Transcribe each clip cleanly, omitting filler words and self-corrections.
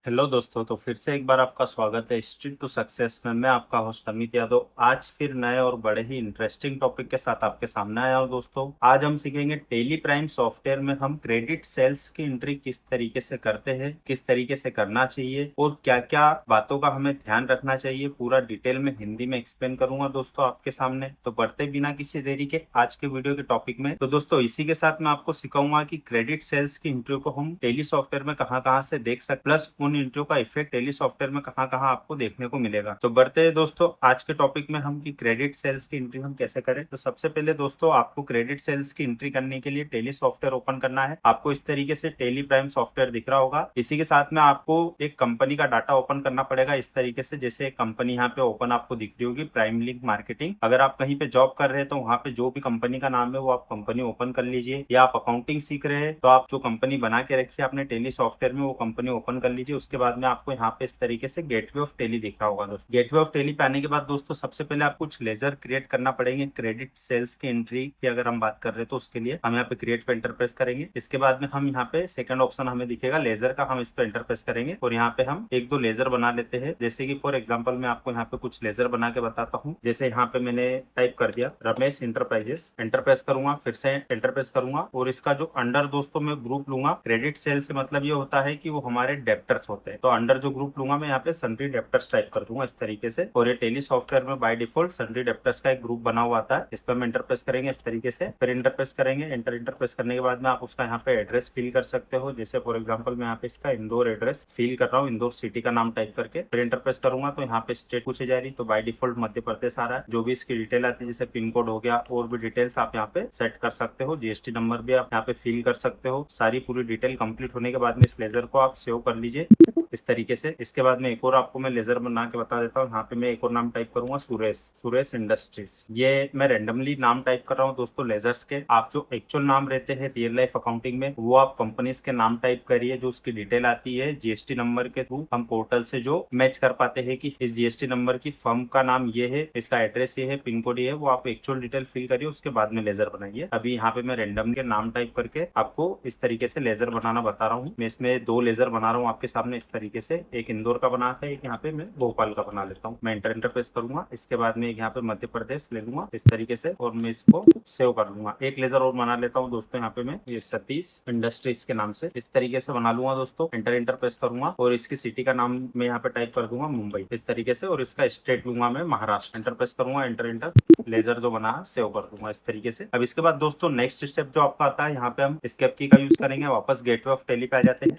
Hello दोस्तों, तो फिर से एक बार आपका स्वागत है स्ट्रीट टू सक्सेस में। मैं आपका होस्ट अमित यादव आज फिर नए और बड़े ही इंटरेस्टिंग टॉपिक के साथ आपके सामने आया हूं। दोस्तों, आज हम सीखेंगे टेली प्राइम सॉफ्टवेयर में हम क्रेडिट सेल्स की एंट्री किस तरीके से करते हैं, किस तरीके से करना चाहिए और क्या क्या बातों का हमें ध्यान रखना चाहिए। पूरा डिटेल में हिंदी में एक्सप्लेन करूंगा दोस्तों आपके सामने। तो बढ़ते बिना किसी देरी के आज के वीडियो के टॉपिक में। तो दोस्तों, इसी के साथ मैं आपको सिखाऊंगा कि क्रेडिट सेल्स की एंट्री को हम टेली सॉफ्टवेयर में कहां से देख सकते, प्लस उन एंट्री का इफेक्ट टेली सॉफ्टवेयर में कहां आपको देखने को मिलेगा। तो बढ़ते हैं दोस्तों आज के टॉपिक में हम कि क्रेडिट सेल्स की एंट्री हम कैसे करें। तो सबसे पहले दोस्तों, आपको क्रेडिट सेल्स की एंट्री करने के लिए टेली सॉफ्टवेयर ओपन करना है। आपको इस तरीके से टेली प्राइम सॉफ्टवेयर दिख रहा होगा। इसी के साथ में आपको एक कंपनी का डाटा ओपन करना पड़ेगा इस तरीके से, जैसे एक कंपनी यहाँ पे ओपन आपको दिख रही होगी, प्राइम लिंक मार्केटिंग। अगर आप कहीं पे जॉब कर रहे हैं तो वहाँ पे जो भी कंपनी का नाम है वो आप कंपनी ओपन कर लीजिए, या आप अकाउंटिंग सीख रहे हैं तो आप जो कंपनी बना के रखी है अपने टेली सॉफ्टवेयर में वो कंपनी ओपन कर लीजिए। उसके बाद में आपको यहाँ पे इस तरीके से गेटवे ऑफ टेली दिख रहा होगा। दोस्तों, गेटवे ऑफ टेली पे आने के बाद दोस्तों सबसे पहले आपको कुछ लेजर क्रिएट करना पड़ेंगे क्रेडिट सेल्स की एंट्री की। अगर हम बात कर रहे हैं तो उसके लिए हम यहाँ पे क्रिएट पे एंटर प्रेस करेंगे। इसके बाद में हम यहाँ पे सेकंड ऑप्शन हमें दिखेगा लेजर का, हम इस पे एंटर प्रेस करेंगे और यहाँ पे हम एक दो लेजर बना लेते हैं। जैसे कि फॉर एग्जाम्पल मैं आपको यहाँ पे कुछ लेजर बना के बताता हूँ। जैसे यहाँ पे मैंने टाइप कर दिया रमेश इंटरप्राइजेस, एंटर प्रेस करूंगा, फिर से एंटर प्रेस करूंगा और इसका जो अंडर दोस्तों मैं ग्रुप लूंगा क्रेडिट सेल से, मतलब ये होता है कि वो हमारे डेप्टर्स होते हैं। तो अंडर जो ग्रुप लूंगा मैं यहाँ पे सन्ड्री डेप्टर्स टाइप कर दूंगा इस तरीके से। और ये टेली सॉफ्टवेयर में बाय डिफॉल्ट सन्ड्री डेप्टर्स का एक ग्रुप बना हुआ आता है। इस पर हम एंटर प्रेस करेंगे इस तरीके से, फिर एंटर प्रेस करेंगे। एंटर प्रेस करने के बाद में आप उसका यहाँ पे एड्रेस फिल कर सकते हो। जैसे फॉर एग्जाम्पल मैं यहाँ पे इसका इंदौर एड्रेस फिल कर रहा हूँ, इंदौर सिटी का नाम टाइप करके, फिर एंटर प्रेस करूंगा तो यहाँ पे स्टेट पूछे जा रही, तो बाय डिफॉल्ट मध्य प्रदेश आ रहा है। जो भी इसकी डिटेल आती है जैसे पिन कोड हो गया और भी डिटेल्स आप यहाँ पे सेट कर सकते हो। जीएसटी नंबर भी आप यहाँ पे फिल कर सकते हो। सारी पूरी डिटेल कंप्लीट होने के बाद में इस लेजर को आप सेव कर लीजिए इस तरीके से। इसके बाद में एक और आपको मैं लेजर बना के बता देता हूँ। यहाँ पे मैं एक और नाम टाइप करूंगा सुरेश, सुरेश इंडस्ट्रीज। ये मैं रेंडमली नाम टाइप कर रहा हूँ दोस्तों लेजर्स के। आप जो एक्चुअल नाम रहते हैं रियल लाइफ अकाउंटिंग में वो आप कंपनीज के नाम टाइप करिए। जो उसकी डिटेल आती है जीएसटी नंबर के थ्रू हम पोर्टल से जो मैच कर पाते हैं कि इस जीएसटी नंबर की फर्म का नाम ये है, इसका एड्रेस ये है, पिन कोड ये है, वो आप एक्चुअल डिटेल फिल करिए। उसके बाद में लेजर बनाइए। अभी यहाँ पे मैं रेंडम के नाम टाइप करके आपको इस तरीके से लेजर बनाना बता रहा हूँ। मैं इसमें दो लेजर बना रहा हूँ आपके सामने इस तरीके से। एक इंदौर का बना था, एक यहाँ पे मैं भोपाल का बना लेता हूँ। मैं एंटर प्रेस करूंगा। इसके बाद में एक यहाँ पे मध्य प्रदेश ले लूंगा इस तरीके से और मैं इसको सेव कर लूंगा। एक लेजर और बना लेता हूँ दोस्तों यहाँ पे मैं ये सतीश इंडस्ट्रीज के नाम से इस तरीके से बना लूंगा दोस्तों। एंटर प्रेस करूंगा और इसकी सिटी का नाम मैं यहाँ पे टाइप कर दूंगा मुंबई इस तरीके से, और इसका स्टेट लूंगा मैं महाराष्ट्र। एंटर प्रेस करूंगा, एंटर लेजर जो बना सेव कर दूंगा इस तरीके से। अब इसके बाद दोस्तों नेक्स्ट स्टेप जो आपका आता है, यहाँ पे हम एस्केप की का यूज करेंगे। वापस गेटवे ऑफ टेली पे आ जाते हैं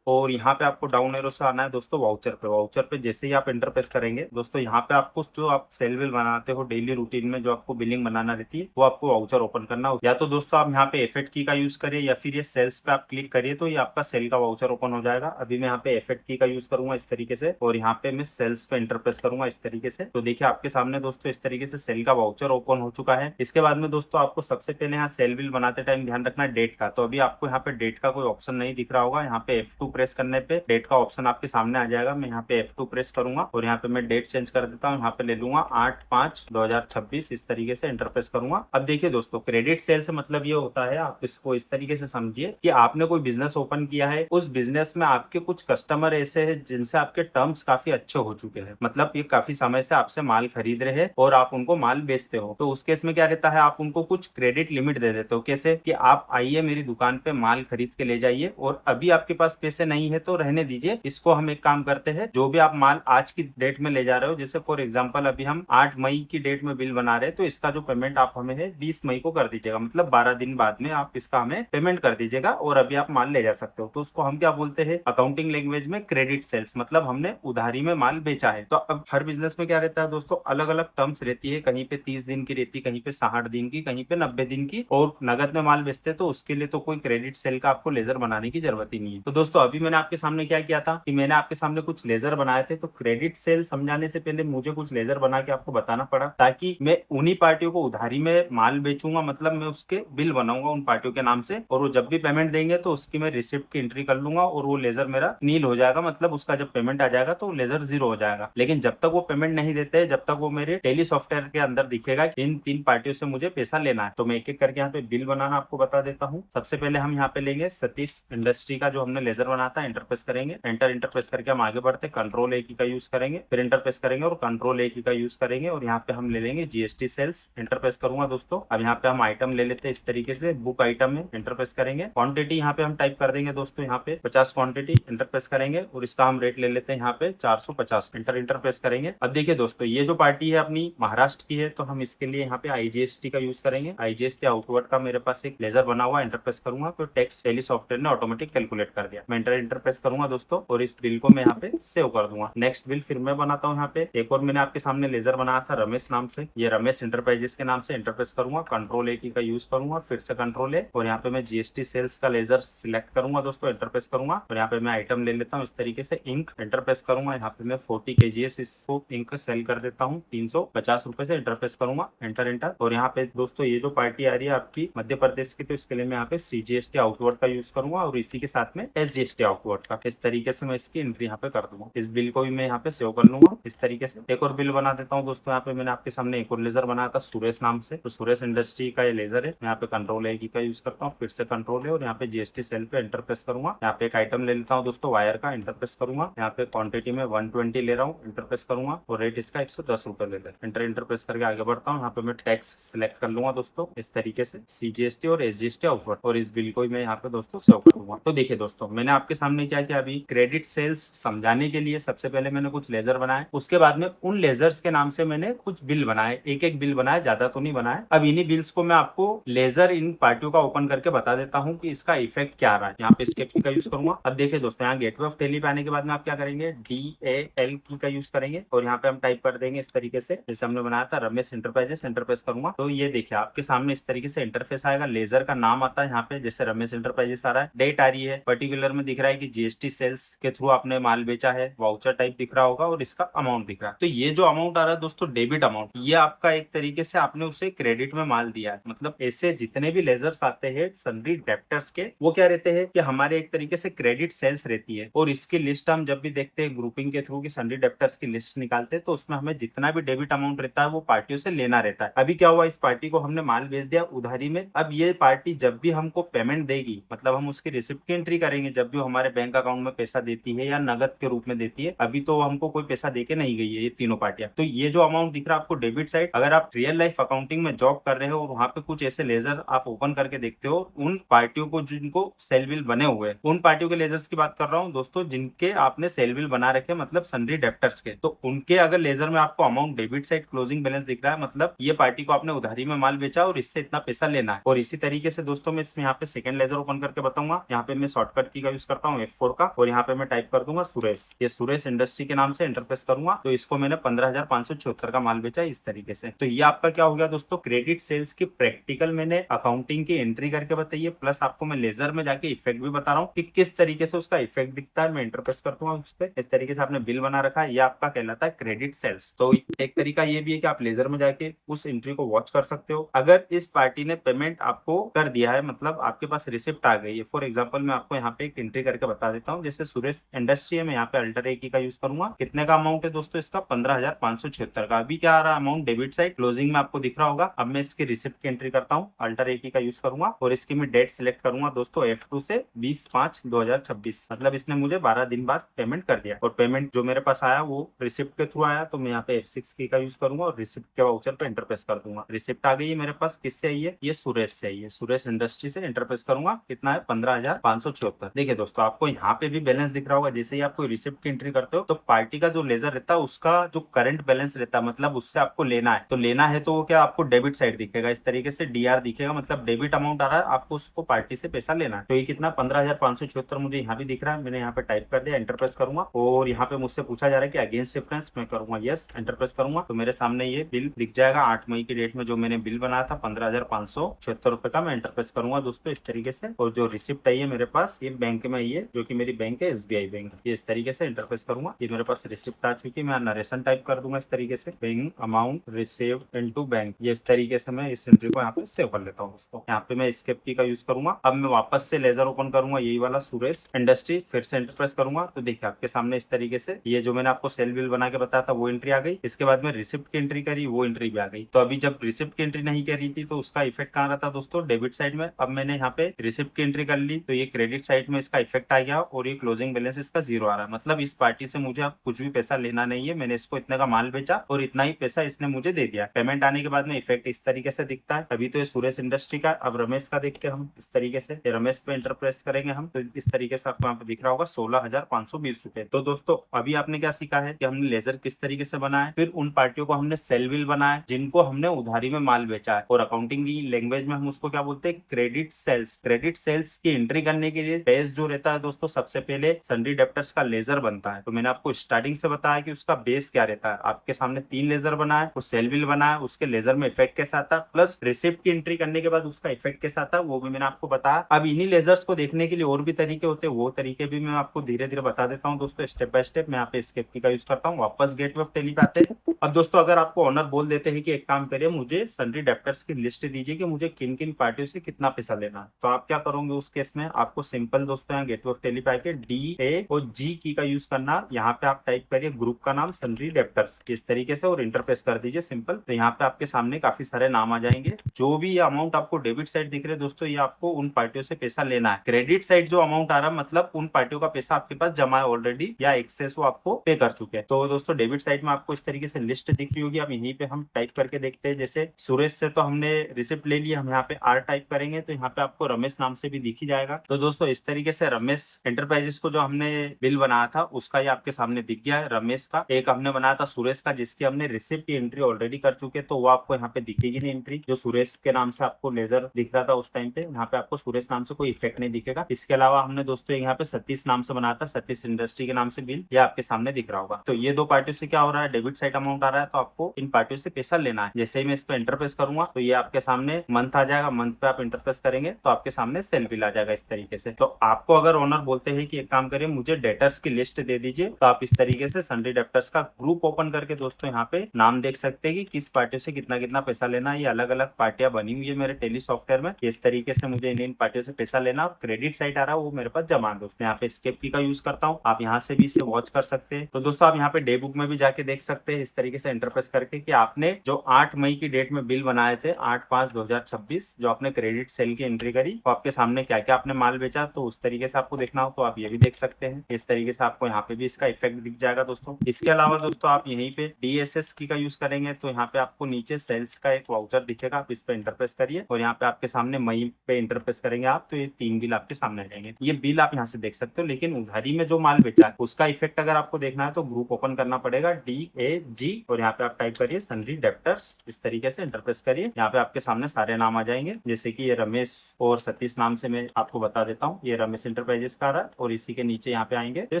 और यहाँ पे आपको डाउन एरो से आना है दोस्तों वाउचर पे। वाउचर पे जैसे ही आप एंटर प्रेस करेंगे दोस्तों, यहाँ पे आपको जो आप सेल बिल बनाते हो डेली रूटीन में जो आपको बिलिंग बनाना रहती है वो आपको वाउचर ओपन करना हो। या तो दोस्तों आप यहाँ पे एफेक्ट की का यूज करिए या फिर ये सेल्स पे आप क्लिक करिए तो ये आपका सेल का वाउचर ओपन हो जाएगा। अभी मैं यहाँ पे एफेक्ट की का यूज करूंगा इस तरीके से और यहाँ पे मैं सेल्स पे एंटर प्रेस करूंगा इस तरीके से। तो देखिए आपके सामने दोस्तों इस तरीके से सेल का वाउचर ओपन हो चुका है। इसके बाद में दोस्तों आपको सबसे पहले यहाँ सेल बिल बनाते टाइम ध्यान रखना है डेट का। तो अभी आपको यहाँ पे डेट का कोई ऑप्शन नहीं दिख रहा होगा। यहाँ पे F2 प्रेस करने पे डेट का ऑप्शन आपके सामने आ जाएगा। मैं यहाँ पे F2 प्रेस करूंगा और यहाँ पे मैं डेट चेंज कर देता हूँ। यहाँ पे ले लूंगा 8/5/2026 इस तरीके से एंटर प्रेस करूंगा। अब देखिए दोस्तों क्रेडिट सेल से मतलब ये होता है, आप इसको इस तरीके से समझिए कि आपने कोई बिजनेस ओपन किया है, उस बिजनेस में आपके कुछ कस्टमर ऐसे हैं जिनसे आपके टर्म्स काफी अच्छे हो चुके हैं, मतलब ये काफी समय से आपसे माल खरीद रहे हैं और आप उनको माल बेचते हो। तो उस केस में क्या रहता है, आप उनको कुछ क्रेडिट लिमिट दे देते हो। कैसे कि आप आइए मेरी दुकान पे माल खरीद के ले जाइए और अभी आपके पास पैसे नहीं है तो रहने दीजिए, इसको हम एक काम करते हैं जो भी आप माल आज की डेट में ले जा रहे हो, जैसे फॉर एग्जांपल अभी हम 8 मई की डेट में बिल बना रहे हैं, तो इसका जो पेमेंट आप हमें है 20 मई को कर दीजिएगा, मतलब 12 दिन बाद में आप इसका हमें पेमेंट कर दीजिएगा और अभी आप माल ले जा सकते हो। तो उसको हम क्या बोलते हैं अकाउंटिंग लैंग्वेज में क्रेडिट सेल्स, मतलब हमने उधारी में माल बेचा है। तो अब हर बिजनेस में क्या रहता है दोस्तों, अलग अलग टर्म्स रहती है, कहीं पे 30 दिन की रहती है, कहीं पे 60 दिन की, कहीं पे 90 दिन की, और नगद में माल बेचते हैं तो उसके लिए तो कोई क्रेडिट सेल का आपको लेजर बनाने की जरूरत ही नहीं है। तो दोस्तों अभी मैंने आपके सामने क्या किया था कि मैंने आपके सामने कुछ लेजर बनाए थे। तो क्रेडिट सेल समझाने से पहले मुझे कुछ लेजर बना के आपको बताना पड़ा ताकि मैं उन्हीं पार्टियों को उधारी में माल बेचूंगा, मतलब मैं उसके बिल बनाऊंगा उन पार्टियों के नाम से, और वो जब भी पेमेंट देंगे तो उसकी मैं रिसिप्ट की एंट्री कर लूंगा और वो लेजर मेरा नील हो जाएगा, मतलब उसका जब पेमेंट आ जाएगा तो लेजर जीरो हो जाएगा। लेकिन जब तक वो पेमेंट नहीं देते, जब तक वो मेरे टेली सॉफ्टवेयर के अंदर दिखेगा कि इन 3 पार्टियों से मुझे पैसा लेना है। तो मैं एक एक करके यहाँ पे बिल बनाना आपको बता देता हूँ। सबसे पहले हम यहाँ पे लेंगे सतीश इंडस्ट्री का जो हमने लेजर बना बना था, एंटर प्रेस करेंगे, एंटर प्रेस करके हम आगे बढ़ते, कंट्रोल ए की का यूज करेंगे, फिर एंटर प्रेस करेंगे और कंट्रोल ए की का यूज करेंगे और यहाँ पे हम ले लेंगे जीएसटी सेल्स, एंटर प्रेस करूंगा दोस्तों। अब यहाँ पे हम आइटम ले लेते हैं इस तरीके से, बुक आइटम में एंटर प्रेस करेंगे, क्वांटिटी यहाँ पे हम टाइप कर देंगे दोस्तों, यहाँ पे 50 क्वांटिटी, एंटर प्रेस करेंगे और इसका हम रेट ले लेते हैं यहाँ पे 450, एंटर प्रेस करेंगे। अब देखिए दोस्तों, ये जो पार्टी है अपनी महाराष्ट्र की है, तो हम इसके लिए यहाँ पे आईजीएसटी का यूज करेंगे। आईजीएसटी आउटवर्ड का मेरे पास एक लेजर बना हुआ, एंटर प्रेस करूंगा तो टैक्स टैली सॉफ्टवेयर ने ऑटोमेटिक कैलकुलेट कर दिया। मैं एंटर प्रेस करूंगा दोस्तों और इस बिल को मैं यहाँ पे सेव कर दूंगा। नेक्स्ट बिल फिर मैं बनाता हूँ यहाँ पे, एक और मैंने आपके सामने लेजर बनाया था रमेश नाम से, ये रमेश इंटरप्राइजेस के नाम से, एंटर प्रेस करूंगा, कंट्रोल ए की का यूज करूंगा, फिर से कंट्रोल ए और यहाँ पे मैं जीएसटी सेल्स का लेजर सिलेक्ट करूंगा दोस्तों, एंटर प्रेस करूंगा और यहाँ पे मैं आइटम ले लेता हूँ इस तरीके से, इंक, एंटर प्रेस करूंगा, यहाँ पे मैं 40 kgs इसको इंक सेल कर देता हूँ 350 रुपए से, एंटर प्रेस करूंगा, एंटर और यहाँ पे दोस्तों ये जो पार्टी आ रही है आपकी मध्य प्रदेश की, तो इसके लिए मैं यहाँ पे सीजीएसटी आउटवर्ड का यूज करूंगा और इसी के साथ में एसजीएसटी आउटवर्ड का, इस तरीके से मैं इसकी एंट्री यहाँ पे कर दूंगा। इस बिल को भी मैं यहाँ पे सेव कर लूंगा इस तरीके से। एक और बिल बना देता हूँ दोस्तों, यहाँ पे मैंने आपके सामने एक और लेजर बनाया था सुरेश नाम से, तो सुरेश इंडस्ट्री का ये लेजर है, यहाँ पे कंट्रोल ए की का यूज करता हूँ, फिर से कंट्रोल है और यहाँ पे जीएसटी सेल पे एंटर प्रेस करूंगा। यहाँ पे एक आइटम ले लेता हूँ दोस्तों वायर का, एंटर प्रेस करूंगा, यहाँ पे क्वांटिटी में 120 ले रहा हूँ, एंटर प्रेस करूंगा और रेट इसका 110 रुपए ले ले, एंटर प्रेस करके आगे बढ़ता हूँ। यहाँ पे मैं टैक्स सिलेक्ट कर लूंगा दोस्तों इस तरीके से, सीजीएसटी और एसजीएसटी आउटवर्ड, और इस बिल को मैं यहाँ पे दोस्तों सेव करूंगा। तो देखिए दोस्तों, मैंने आपके सामने क्या किया, अभी क्रेडिट सेल्स समझाने के लिए सबसे पहले मैंने कुछ लेजर बनाए, उसके बाद में उन लेजर्स के नाम से मैंने कुछ बिल बनाए, एक एक बिल बनाया, ज्यादा तो नहीं बनाया। अब इन्हीं बिल्स को मैं आपको लेजर इन पार्टियों का ओपन करके बता देता हूँ कि इसका इफेक्ट क्या आ रहा है। यहाँ पे स्केप की का यूज करूंगा। अब देखिए दोस्तों, यहाँ गेटवे ऑफ टैली पे आने के बाद में आप क्या करेंगे, DAL की का यूज करेंगे और यहाँ पे हम टाइप कर देंगे इस तरीके से, जैसे हमने बनाया था रमेश इंटरप्राइजेस, एंटर प्रेस करूंगा तो ये देखिए आपके सामने इस तरीके से इंटरफेस आएगा, लेजर का नाम आता है यहाँ पे, जैसे रमेश इंटरप्राइजेस आ रहा है, डेट आ रही है, पर्टिकुलर में दिख रहा है कि जीएसटी सेल्स के थ्रू आपने माल बेचा है, वाउचर टाइप दिख रहा होगा और इसका अमाउंट दिख रहा है। तो ये जो अमाउंट आ रहा है दोस्तों डेबिट अमाउंट, ये आपका एक तरीके से आपने उसे क्रेडिट में माल दिया है। मतलब ऐसे जितने भी लेजर्स आते हैं सन्ड्री डेप्टर्स के, वो क्या रहते हैं कि हमारे एक तरीके से क्रेडिट सेल्स रहती है, और इसकी लिस्ट हम जब भी देखते हैं ग्रुपिंग के थ्रू की सन्ड्री डेप्टर्स की लिस्ट निकालते हैं, तो उसमें हमें जितना भी डेबिट अमाउंट रहता है वो पार्टियों से लेना रहता है। अभी क्या हुआ, इस पार्टी को हमने माल बेच दिया उधारी में, अब ये पार्टी जब भी हमको पेमेंट देगी, मतलब हम उसकी रिसिप्ट की एंट्री करेंगे जब भी हमारे बैंक अकाउंट में पैसा देती है या नगद के रूप में देती है। अभी तो हमको कोई पैसा देके नहीं गई है ये तीनों पार्टियां। तो ये जो अमाउंट दिख रहा है आपको डेबिट साइड, अगर आप रियल लाइफ अकाउंटिंग में जॉब कर रहे हो और वहां पे कुछ ऐसे लेजर आप ओपन करके देखते हो, उन पार्टियों को जिनको सेल बिल बने हुए हैं, उन पार्टियों के लेजर्स की बात कर रहा हूँ दोस्तों, जिनके आपने सेल बिल बना रखे, मतलब सन्ड्री डेप्टर्स के, तो उनके अगर लेजर में आपको amount debit side closing balance दिख रहा है, मतलब ये पार्टी को आपने उधारी में माल बेचा और इससे इतना पैसा लेना है। और इसी तरीके से दोस्तों मैं इसमें यहाँ पे सेकंड लेजर ओपन करके बताऊंगा। यहाँ पे मैं शॉर्टकट की का यूज करता हूँ F4 का, और यहाँ पे मैं टाइप कर दूंगा सुरेश, ये सुरेश इंडस्ट्री के नाम से, एंटर प्रेस करूंगा तो इसको मैंने 15,576 का माल बेचा इस तरीके से। तो ये आपका क्या हो गया दोस्तों, क्रेडिट सेल्स की प्रैक्टिकल मैंने अकाउंटिंग की एंट्री करके बताई है, प्लस आपको मैं लेजर में जाके इफेक्ट भी बता रहा हूँ कि किस तरीके से उसका इफेक्ट दिखता है। मैं एंटर प्रेस करता हूँ उस पर, इस तरीके से आपने बिल बना रखा है, ये आपका कहलाता है क्रेडिट सेल्स। तो एक तरीका ये भी है कि आप लेजर में जाके उस एंट्री को वॉच कर सकते हो। अगर इस पार्टी ने पेमेंट आपको कर दिया है, मतलब आपके पास रिसिप्ट आ गई है, फॉर एग्जांपल मैं आपको यहाँ पे एक एंट्री करके बता देता हूँ, जैसे सुरेश इंडस्ट्री है, मैं यहाँ पे अल्टर ए की का यूज करूंगा। कितने का अमाउंट है दोस्तों इसका, 15,576 का। अभी क्या आ रहा है अमाउंट डेबिट साइड क्लोजिंग में आपको दिख रहा होगा। अब मैं इसकी रिसिप्ट की एंट्री करता हूँ, अल्टर ए की का यूज करूंगा और इसकी मैं डेट सिलेक्ट करूंगा दोस्तों F2 से 20/5/2026, मतलब इसने मुझे 12 दिन बाद पेमेंट कर दिया। और पेमेंट जो मेरे पास आया वो रिसिप्ट के थ्रू आया, तो मैं यहाँ पे F6 की का यूज करूंगा और रिसिप्ट के वाउचर पे एंटर प्रेस कर दूंगा। रिसिप्ट आ गई है मेरे पास, किससे आई है, ये सुरेश से आई है, सुरेश इंडस्ट्री से। एंटर प्रेस करूंगा, कितना है 15,576। देखिए दोस्तों, आपको यहाँ पे भी बैलेंस दिख रहा होगा। जैसे ही आप कोई रिसिप्ट की एंट्री करते हो तो पार्टी का जो लेजर रहता है उसका जो करंट बैलेंस रहता है, मतलब उससे आपको लेना है, तो लेना है तो वो क्या आपको डेबिट साइड दिखेगा, इस तरीके से DR दिखेगा, मतलब डेबिट अमाउंट आ रहा है, आपको उसको पार्टी से पैसा लेना है। तो ये कितना 15,576 मुझे यहाँ भी दिख रहा है, मैंने यहाँ पे टाइप कर दिया, एंटर प्रेस करूंगा और यहाँ पे मुझसे पूछा जा रहा है कि अगेंस्ट डिफरेंस, मैं करूंगा यस, एंटर प्रेस करूंगा तो मेरे सामने ये बिल दिख जाएगा। 8 मई की डेट में जो मैंने बिल बनाया था 15,576 रुपए का, मैं एंटर प्रेस करूंगा दोस्तों इस तरीके से। और जो रिसिप्ट आई है मेरे पास, ये बैंक में आई है, जो कि मेरी बैंक है SBI बैंक, ये इस तरीके से एंटर प्रेस करूंगा, ये मेरे पास रिसिप्ट आ चुकी है। मैं नरेशन टाइप कर दूंगा इस तरीके से, bank amount received into bank, ये इस तरीके से मैं इस एंट्री को यहाँ पे सेव कर लेता हूँ दोस्तों। यहाँ पे मैं एस्केप की का यूज करूंगा। अब मैं वापस से लेजर ओपन करूंगा, यही वाला सुरेश इंडस्ट्री, फिर से एंटर प्रेस करूंगा तो देखिए आपके सामने इस तरीके से ये जो मैंने आपको सेल बिल बना के बताया था वो एंट्री आ गई। इसके बाद में रिसिप्ट की एंट्री करी, वो एंट्री भी आ गई। तो अभी जब रिसिप्ट की एंट्री नहीं करी थी तो उसका इफेक्ट कहाँ रहा था दोस्तों, डेबिट साइड में। अब मैंने यहाँ पे रिसिप्ट की एंट्री कर ली तो ये क्रेडिट साइड में इसका इफेक्ट इफेक्ट आ गया और ये क्लोजिंग बैलेंस इसका 0 आ रहा है। मतलब इस पार्टी से मुझे अब कुछ भी पैसा लेना नहीं है, मैंने इसको इतने का माल बेचा और इतना ही पैसा इसने मुझे दे दिया। पेमेंट आने के बाद में इफेक्ट इस तरीके से दिखता है। अभी तो ये सुरेश इंडस्ट्री का, अब रमेश का देखते हैं हम इस तरीके से। रमेश पे इंटर प्रेस करेंगे हम तो इस तरीके से आपको यहाँ पे दिख रहा होगा 16,520 रुपए। तो दोस्तों अभी आपने क्या सीखा है कि हमने लेजर किस तरीके से बनाया, फिर उन पार्टियों को हमने सेल बिल बनाया जिनको हमने उधारी में माल बेचा है, और अकाउंटिंग की लैंग्वेज में हम उसको क्या बोलते हैं, क्रेडिट सेल्स। क्रेडिट सेल्स की एंट्री करने के लिए बेस जो रहता है दोस्तों, सबसे पहले सन्ड्री डेप्टर्स का लेजर बनता है। तो मैंने आपको स्टार्टिंग से बताया कि उसका बेस क्या रहता है। आपके सामने 3 लेजर बनाए, वो सेल बिल बनाया, उसके लेजर में इफेक्ट के साथ था, प्लस रिसिप्ट की एंट्री करने के बाद उसका इफेक्ट के साथ था, वो भी मैंने आपको बताया। अब इन्हीं लेजर्स को देखने के लिए और भी तरीके होते हैं, वो तरीके भी मैं आपको धीरे धीरे बता देता हूँ दोस्तों, स्टेप बाय स्टेप। मैं यहाँ पे एस्केप की का यूज करता हूँ, वापस गेटवे ऑफ टैली पे आते हैं। अब दोस्तों अगर आपको ऑनर बोल देते हैं कि एक काम करिए, मुझे सन्ड्री डेप्टर्स की लिस्ट दीजिए कि मुझे किन किन पार्टियों से कितना पैसा लेना है, तो आप क्या करोगे उस केस में? आपको सिंपल दोस्तों यहाँ गेटवे ऑफ टैली पे आके DA और G की का यूज करना। यहाँ पे आप टाइप करिए ग्रुप का नाम सन्ड्री डेप्टर्स इस तरीके से और इंटरप्रेस कर दीजिए सिंपल। तो यहाँ पे आपके सामने काफी सारे नाम आ जाएंगे। जो भी ये अमाउंट आपको डेबिट साइड दिख रहे दोस्तों, ये आपको उन पार्टियों से पैसा लेना है। क्रेडिट साइड जो अमाउंट आ रहा है मतलब उन पार्टियों का पैसा आपके पास जमा है ऑलरेडी या एक्सेस वो आपको पे कर चुके हैं। तो दोस्तों डेबिट साइड में आपको इस तरीके से लिस्ट दिख रही होगी। अब यहीं पे हम टाइप करके देखते हैं। जैसे सुरेश से तो हमने रिसिप्ट ले लिया, हम यहाँ पे R टाइप करेंगे तो यहाँ पे आपको रमेश नाम से भी दिख ही जाएगा। तो दोस्तों इस तरीके से रमेश एंटरप्राइजेस को जो हमने बिल बनाया था उसका ये आपके सामने दिख गया है रमेश का। एक हमने बनाया था सुरेश का जिसकी हमने रिसिप्ट की एंट्री ऑलरेडी कर चुके, तो वो आपको यहाँ पे दिखेगी नहीं एंट्री। जो सुरेश के नाम से आपको लेजर दिख रहा था उस टाइम पे, यहाँ पे आपको सुरेश नाम से कोई इफेक्ट नहीं दिखेगा। इसके अलावा हमने दोस्तों यहाँ पे सतीश नाम से बनाया था, सतीश इंडस्ट्री के नाम से बिल, ये आपके सामने दिख रहा होगा। तो ये दो पार्टियों से क्या हो रहा है, डेबिट साइड अमाउंट आ रहा है, तो आपको इन पार्टियों से पैसा लेना है। जैसे ही मैं इस पे इंटरप्रेस करूंगा तो ये आपके सामने मंथ आ जाएगा, मंथ पे आप इंटरप्रेस करेंगे तो आपके सामने सेल बिल आ जाएगा इस तरीके से। तो आपको अगर ओनर बोलते हैं कि एक काम करिए मुझे डेटर्स की लिस्ट दे दीजिए, तो आप इस तरीके से सन्ड्री डेप्टर्स का ग्रुप ओपन करके दोस्तों यहाँ पे नाम देख सकते हैं कि किस पार्टियों से कितना कितना पैसा लेना है। ये अलग अलग पार्टियां बनी हुई है मेरे टेली सॉफ्टवेयर में, इस तरीके से मुझे इन पार्टियों से पैसा लेना और क्रेडिट साइड आ रहा है वो मेरे पास जमा। दोस्तों यहाँ पे एस्केप की का यूज करता हूँ, आप यहाँ से भी इसे वॉच कर सकते हैं। तो दोस्तों आप यहाँ पे डे बुक में भी जाके देख सकते हैं इस तरीके से इंटरप्रेस करके कि आपने जो 8 मई की डेट में बिल बनाए थे 8/5/2026, जो आपने क्रेडिट सेल की एंट्री करी, तो आपके सामने क्या क्या आपने माल बेचा, तो उस तरीके से आपको देखना हो तो आप ये भी देख सकते हैं। इस तरीके से आपको यहाँ पे भी इसका इफेक्ट दिख जाएगा दोस्तों। इसके अलावा दोस्तों आप यहीं पे DSS की का यूज करेंगे तो यहाँ पे आपको नीचे सेल्स का एक वाउचर दिखेगा, आप इस पे इंटरप्रेस करिए और यहाँ पे आपके सामने मई पे इंटरप्रेस करेंगे आप, तो ये 3 बिल आपके सामने रहेंगे। ये बिल आप यहाँ से देख सकते हो, लेकिन उधारी में जो माल बेचा है उसका इफेक्ट अगर आपको देखना है तो ग्रुप ओपन करना पड़ेगा DAG और यहाँ पे आप टाइप करिए सन्ड्री डेप्टर्स, इस तरीके से इंटरप्रेस करिए। यहाँ पे आपके सामने सारे नाम आ जाएंगे, जैसे कि ये रमेश और सतीश नाम से मैं आपको बता देता हूँ। ये रमेश इंटरप्राइजेस का आ रहा है और इसी के नीचे यहाँ पे आएंगे तो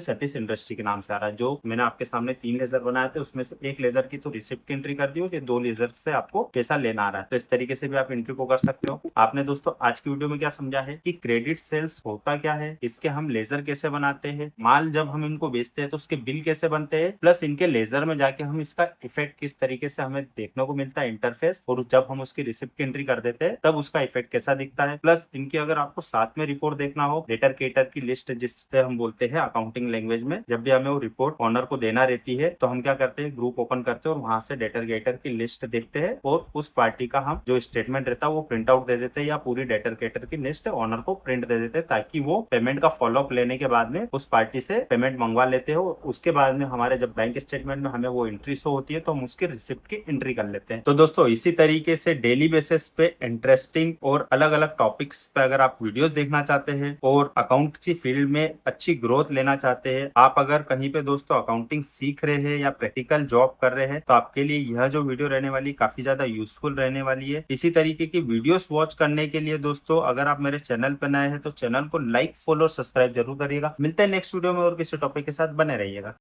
सतीश इंडस्ट्री के नाम से आ रहा है। जो मैंने आपके सामने 3 लेजर बनाए थे उसमें से एक लेजर की तो रिसिप्ट की एंट्री कर दी और ये 2 लेजर से आपको पैसा लेना आ रहा है। तो इस तरीके से भी आप एंट्री को कर सकते हो। आपने दोस्तों आज की वीडियो में क्या समझा है कि क्रेडिट सेल्स होता क्या है, इसके हम लेजर कैसे बनाते हैं, माल जब हम इनको बेचते हैं तो उसके बिल कैसे बनते हैं, प्लस इनके लेजर में जाके हम इसका इफेक्ट किस तरीके से हमें देखने को मिलता है इंटरफेस, और जब हम उसकी रिसिप्ट की एंट्री कर देते हैं तब उसका इफेक्ट कैसा दिखता है। प्लस इनकी अगर आपको साथ में रिपोर्ट देखना हो, डेटर केटर की लिस्ट जिससे हम बोलते हैं अकाउंटिंग लैंग्वेज में, जब भी हमें वो रिपोर्ट ऑनर को देना रहती है तो हम क्या करते हैं, ग्रुप ओपन करते हैं और वहां से डेटर गेटर की लिस्ट देखते हैं और उस पार्टी का हम जो स्टेटमेंट रहता है वो प्रिंट आउट दे देते हैं या पूरी डेटर केटर की लिस्ट ऑनर को प्रिंट दे देते हैं, ताकि वो पेमेंट का फॉलोअप लेने के बाद में उस पार्टी से पेमेंट मंगवा लेते हो। उसके बाद में हमारे जब बैंक स्टेटमेंट में हमें वो एंट्री शो होती है तो हम उसकी रिसिप्ट की एंट्री कर लेते हैं। तो दोस्तों इसी तरीके से डेली बेसिस पे इंटरेस्टिंग और अलग अलग टॉपिक्स पे अगर आप वीडियोस देखना चाहते हैं और अकाउंट की फील्ड में अच्छी ग्रोथ लेना चाहते हैं, आप अगर कहीं पे दोस्तों अकाउंटिंग सीख रहे हैं या प्रैक्टिकल जॉब कर रहे हैं, तो आपके लिए यह जो वीडियो रहने वाली काफी ज्यादा यूजफुल रहने वाली है। इसी तरीके की वीडियोस वॉच करने के लिए दोस्तों अगर आप मेरे चैनल पर नए हैं तो चैनल को लाइक, फॉलो और सब्सक्राइब जरूर करिएगा। मिलते हैं नेक्स्ट वीडियो में और किसी टॉपिक के साथ, बने रहिएगा।